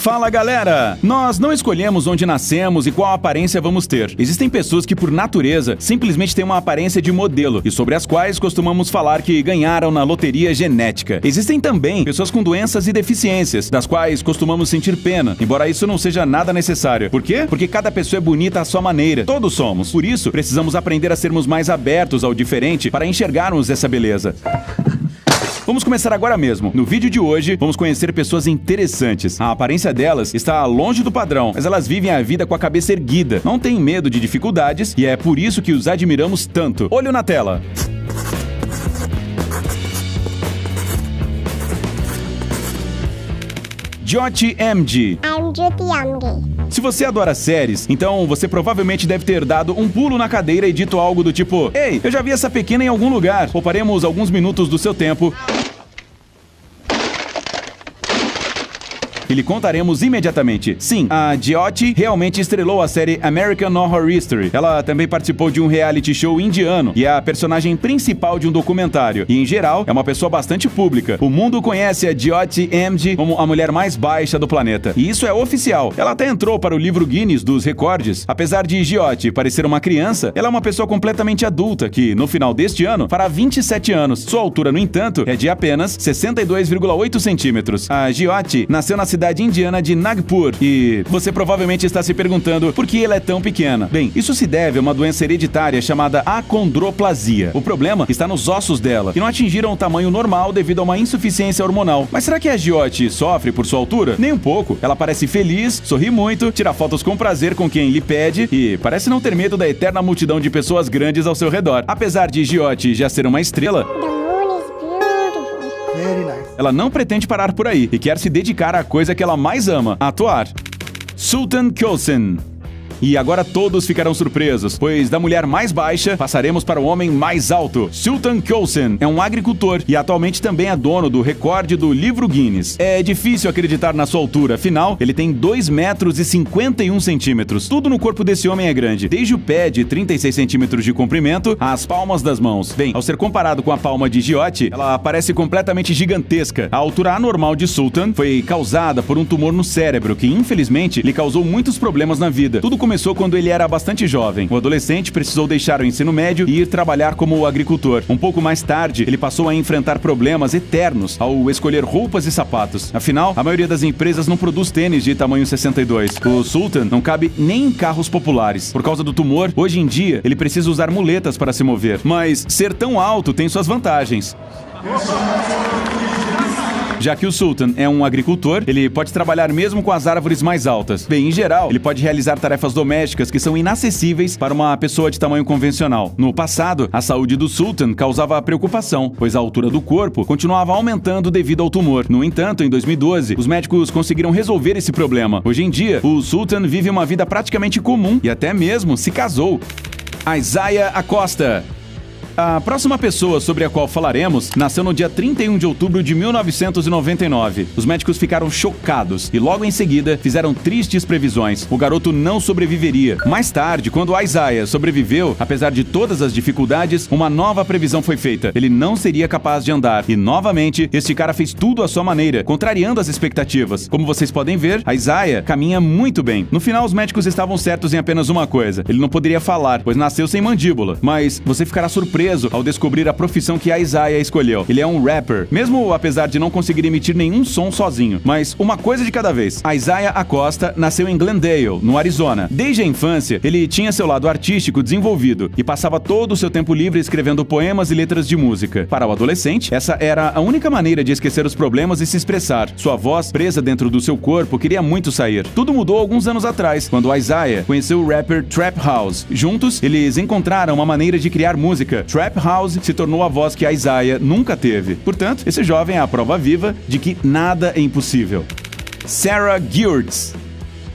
Fala galera! Nós não escolhemos onde nascemos e qual aparência vamos ter. Existem pessoas que por natureza simplesmente têm uma aparência de modelo e sobre as quais costumamos falar que ganharam na loteria genética. Existem também pessoas com doenças e deficiências, das quais costumamos sentir pena, embora isso não seja nada necessário. Por quê? Porque cada pessoa é bonita à sua maneira. Todos somos. Por isso, precisamos aprender a sermos mais abertos ao diferente para enxergarmos essa beleza. Vamos começar agora mesmo. No vídeo de hoje, vamos conhecer pessoas interessantes. A aparência delas está longe do padrão, mas elas vivem a vida com a cabeça erguida, não têm medo de dificuldades e é por isso que os admiramos tanto. Olho na tela. Jyoti Amge. I'm Jyoti Amge. Se você adora séries, então você provavelmente deve ter dado um pulo na cadeira e dito algo do tipo: "Ei, eu já vi essa pequena em algum lugar." Pouparemos alguns minutos do seu tempo e lhe contaremos imediatamente. Sim, a Jyoti realmente estrelou a série American Horror Story. Ela também participou de um reality show indiano e é a personagem principal de um documentário. E, em geral, é uma pessoa bastante pública. O mundo conhece a Jyoti Amge como a mulher mais baixa do planeta. E isso é oficial. Ela até entrou para o livro Guinness dos recordes. Apesar de Jyoti parecer uma criança, ela é uma pessoa completamente adulta que, no final deste ano, fará 27 anos. Sua altura, no entanto, é de apenas 62,8 centímetros. A Jyoti nasceu na cidade indiana de Nagpur e você provavelmente está se perguntando por que ela é tão pequena. Bem, isso se deve a uma doença hereditária chamada acondroplasia. O problema está nos ossos dela, que não atingiram o tamanho normal devido a uma insuficiência hormonal. Mas será que a Jyoti sofre por sua altura? Nem um pouco. Ela parece feliz, sorri muito, tira fotos com prazer com quem lhe pede e parece não ter medo da eterna multidão de pessoas grandes ao seu redor. Apesar de Jyoti já ser uma estrela, ela não pretende parar por aí e quer se dedicar à coisa que ela mais ama, atuar. Sultan Kösen. E agora todos ficarão surpresos, pois da mulher mais baixa passaremos para o homem mais alto. Sultan Kösen é um agricultor e atualmente também é dono do recorde do livro Guinness. É difícil acreditar na sua altura, afinal, ele tem 2 metros e 51 centímetros. Tudo no corpo desse homem é grande, desde o pé de 36 centímetros de comprimento às palmas das mãos. Bem, ao ser comparado com a palma de Jyoti, ela parece completamente gigantesca. A altura anormal de Sultan foi causada por um tumor no cérebro que, infelizmente, lhe causou muitos problemas na vida. Tudo começou quando ele era bastante jovem. O adolescente precisou deixar o ensino médio e ir trabalhar como agricultor. Um pouco mais tarde, ele passou a enfrentar problemas eternos ao escolher roupas e sapatos. Afinal, a maioria das empresas não produz tênis de tamanho 62. O Sultan não cabe nem em carros populares. Por causa do tumor, hoje em dia, ele precisa usar muletas para se mover. Mas ser tão alto tem suas vantagens. Já que o Sultan é um agricultor, ele pode trabalhar mesmo com as árvores mais altas. Bem, em geral, ele pode realizar tarefas domésticas que são inacessíveis para uma pessoa de tamanho convencional. No passado, a saúde do Sultan causava preocupação, pois a altura do corpo continuava aumentando devido ao tumor. No entanto, em 2012, os médicos conseguiram resolver esse problema. Hoje em dia, o Sultan vive uma vida praticamente comum e até mesmo se casou. Isaiah Acosta. A próxima pessoa sobre a qual falaremos nasceu no dia 31 de outubro de 1999. Os médicos ficaram chocados e logo em seguida fizeram tristes previsões. O garoto não sobreviveria. Mais tarde, quando Isaiah sobreviveu, apesar de todas as dificuldades, uma nova previsão foi feita. Ele não seria capaz de andar. E novamente, este cara fez tudo à sua maneira, contrariando as expectativas. Como vocês podem ver, Isaiah caminha muito bem. No final, os médicos estavam certos em apenas uma coisa. Ele não poderia falar, pois nasceu sem mandíbula. Mas você ficará surpreso ao descobrir a profissão que a Isaiah escolheu. Ele é um rapper, mesmo apesar de não conseguir emitir nenhum som sozinho. Mas uma coisa de cada vez. Isaiah Acosta nasceu em Glendale, no Arizona. Desde a infância, ele tinha seu lado artístico desenvolvido e passava todo o seu tempo livre escrevendo poemas e letras de música. Para o adolescente, essa era a única maneira de esquecer os problemas e se expressar. Sua voz, presa dentro do seu corpo, queria muito sair. Tudo mudou alguns anos atrás, quando Isaiah conheceu o rapper Trap House. Juntos, eles encontraram uma maneira de criar música. Trap House se tornou a voz que a Isaiah nunca teve. Portanto, esse jovem é a prova viva de que nada é impossível. Sarah Geertz.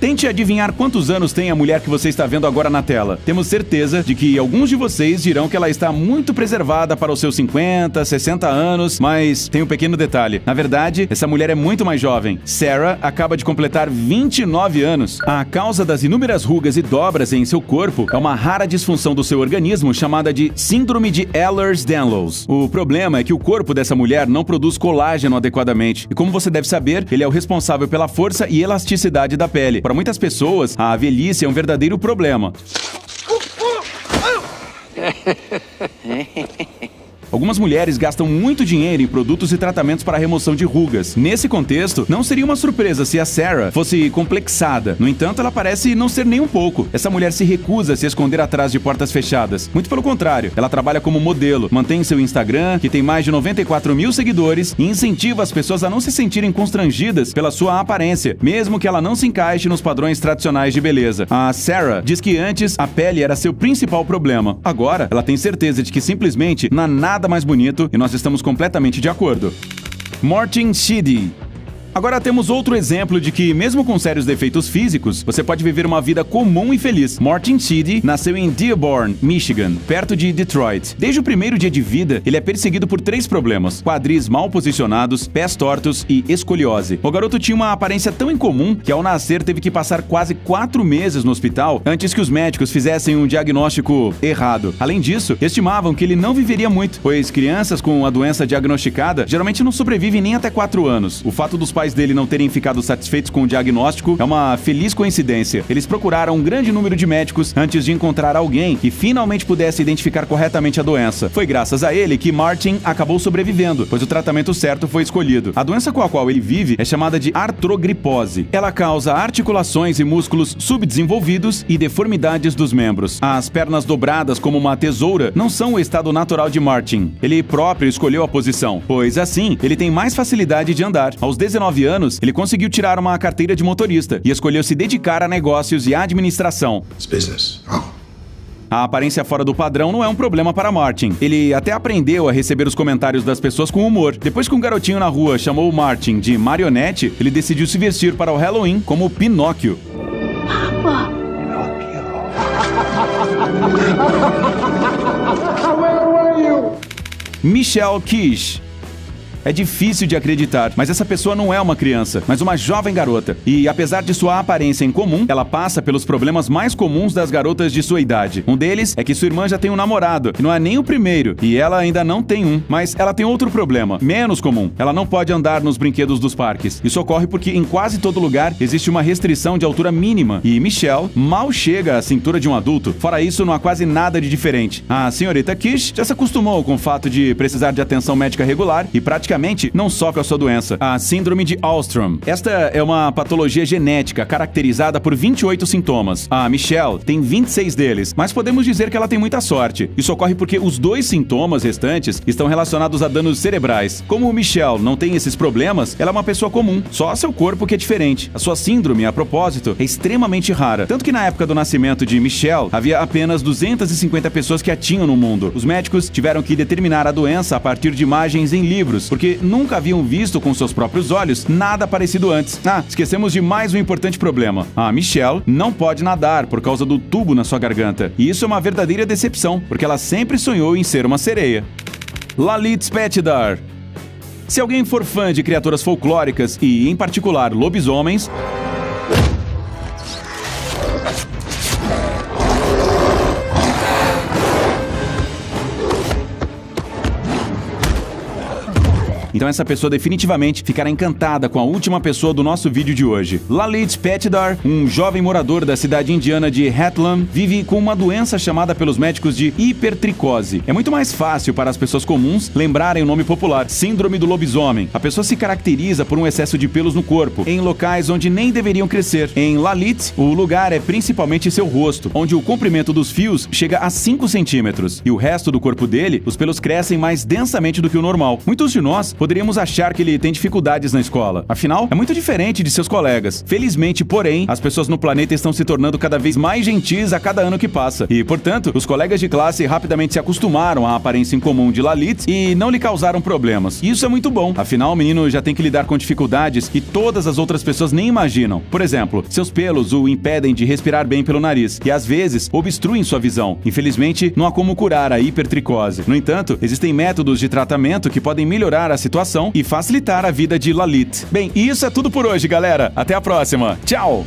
Tente adivinhar quantos anos tem a mulher que você está vendo agora na tela. Temos certeza de que alguns de vocês dirão que ela está muito preservada para os seus 50, 60 anos, mas tem um pequeno detalhe. Na verdade, essa mulher é muito mais jovem. Sarah acaba de completar 29 anos. A causa das inúmeras rugas e dobras em seu corpo é uma rara disfunção do seu organismo chamada de Síndrome de Ehlers-Danlos. O problema é que o corpo dessa mulher não produz colágeno adequadamente. E como você deve saber, ele é o responsável pela força e elasticidade da pele. Para muitas pessoas, a velhice é um verdadeiro problema. Algumas mulheres gastam muito dinheiro em produtos e tratamentos para a remoção de rugas. Nesse contexto, não seria uma surpresa se a Sarah fosse complexada. No entanto, ela parece não ser nem um pouco. Essa mulher se recusa a se esconder atrás de portas fechadas. Muito pelo contrário, ela trabalha como modelo, mantém seu Instagram, que tem mais de 94 mil seguidores, e incentiva as pessoas a não se sentirem constrangidas pela sua aparência, mesmo que ela não se encaixe nos padrões tradicionais de beleza. A Sarah diz que antes a pele era seu principal problema. Agora, ela tem certeza de que simplesmente não há nada mais bonito, e nós estamos completamente de acordo. Martin Sheedy. Agora temos outro exemplo de que, mesmo com sérios defeitos físicos, você pode viver uma vida comum e feliz. Martin Sheedy nasceu em Dearborn, Michigan, perto de Detroit. Desde o primeiro dia de vida, ele é perseguido por 3 problemas: quadris mal posicionados, pés tortos e escoliose. O garoto tinha uma aparência tão incomum que, ao nascer, teve que passar quase 4 meses no hospital antes que os médicos fizessem um diagnóstico errado. Além disso, estimavam que ele não viveria muito, pois crianças com a doença diagnosticada geralmente não sobrevivem nem até 4 anos. O fato dos pais dele não terem ficado satisfeitos com o diagnóstico é uma feliz coincidência. Eles procuraram um grande número de médicos antes de encontrar alguém que finalmente pudesse identificar corretamente a doença. Foi graças a ele que Martin acabou sobrevivendo, pois o tratamento certo foi escolhido. A doença com a qual ele vive é chamada de artrogripose. Ela causa articulações e músculos subdesenvolvidos e deformidades dos membros. As pernas dobradas como uma tesoura não são o estado natural de Martin. Ele próprio escolheu a posição, pois assim ele tem mais facilidade de andar. Aos 19 anos, ele conseguiu tirar uma carteira de motorista e escolheu se dedicar a negócios e administração. A aparência fora do padrão não é um problema para Martin. Ele até aprendeu a receber os comentários das pessoas com humor. Depois que um garotinho na rua chamou Martin de marionete, ele decidiu se vestir para o Halloween como Pinóquio. Papa. Michelle Kish. É difícil de acreditar, mas essa pessoa não é uma criança, mas uma jovem garota. E apesar de sua aparência incomum, ela passa pelos problemas mais comuns das garotas de sua idade. Um deles é que sua irmã já tem um namorado, que não é nem o primeiro, e ela ainda não tem um. Mas ela tem outro problema, menos comum. Ela não pode andar nos brinquedos dos parques. Isso ocorre porque em quase todo lugar existe uma restrição de altura mínima, e Michelle mal chega à cintura de um adulto. Fora isso, não há quase nada de diferente. A senhorita Kish já se acostumou com o fato de precisar de atenção médica regular e praticamente não sofre a sua doença, a síndrome de Alström. Esta é uma patologia genética caracterizada por 28 sintomas. A Michelle tem 26 deles, mas podemos dizer que ela tem muita sorte. Isso ocorre porque os 2 sintomas restantes estão relacionados a danos cerebrais. Como Michelle não tem esses problemas, ela é uma pessoa comum, só seu corpo que é diferente. A sua síndrome, a propósito, é extremamente rara. Tanto que na época do nascimento de Michelle, havia apenas 250 pessoas que a tinham no mundo. Os médicos tiveram que determinar a doença a partir de imagens em livros, porque nunca haviam visto com seus próprios olhos nada parecido antes. Esquecemos de mais um importante problema. A Michelle não pode nadar por causa do tubo na sua garganta. E isso é uma verdadeira decepção, porque ela sempre sonhou em ser uma sereia. Lalit Spetidar. Se alguém for fã de criaturas folclóricas e, em particular, lobisomens, então essa pessoa definitivamente ficará encantada com a última pessoa do nosso vídeo de hoje. Lalit Spetidar, um jovem morador da cidade indiana de Hatlam, vive com uma doença chamada pelos médicos de hipertricose. É muito mais fácil para as pessoas comuns lembrarem o nome popular, síndrome do lobisomem. A pessoa se caracteriza por um excesso de pelos no corpo, em locais onde nem deveriam crescer. Em Lalit, o lugar é principalmente seu rosto, onde o comprimento dos fios chega a 5 centímetros, e o resto do corpo dele, os pelos crescem mais densamente do que o normal. Muitos de nós poderiam poderíamos achar que ele tem dificuldades na escola. Afinal, é muito diferente de seus colegas. Felizmente, porém, as pessoas no planeta estão se tornando cada vez mais gentis a cada ano que passa. E, portanto, os colegas de classe rapidamente se acostumaram à aparência incomum de Lalit e não lhe causaram problemas. E isso é muito bom. Afinal, o menino já tem que lidar com dificuldades que todas as outras pessoas nem imaginam. Por exemplo, seus pelos o impedem de respirar bem pelo nariz e, às vezes, obstruem sua visão. Infelizmente, não há como curar a hipertricose. No entanto, existem métodos de tratamento que podem melhorar a situação e facilitar a vida de Lalit. Bem, e isso é tudo por hoje, galera. Até a próxima. Tchau!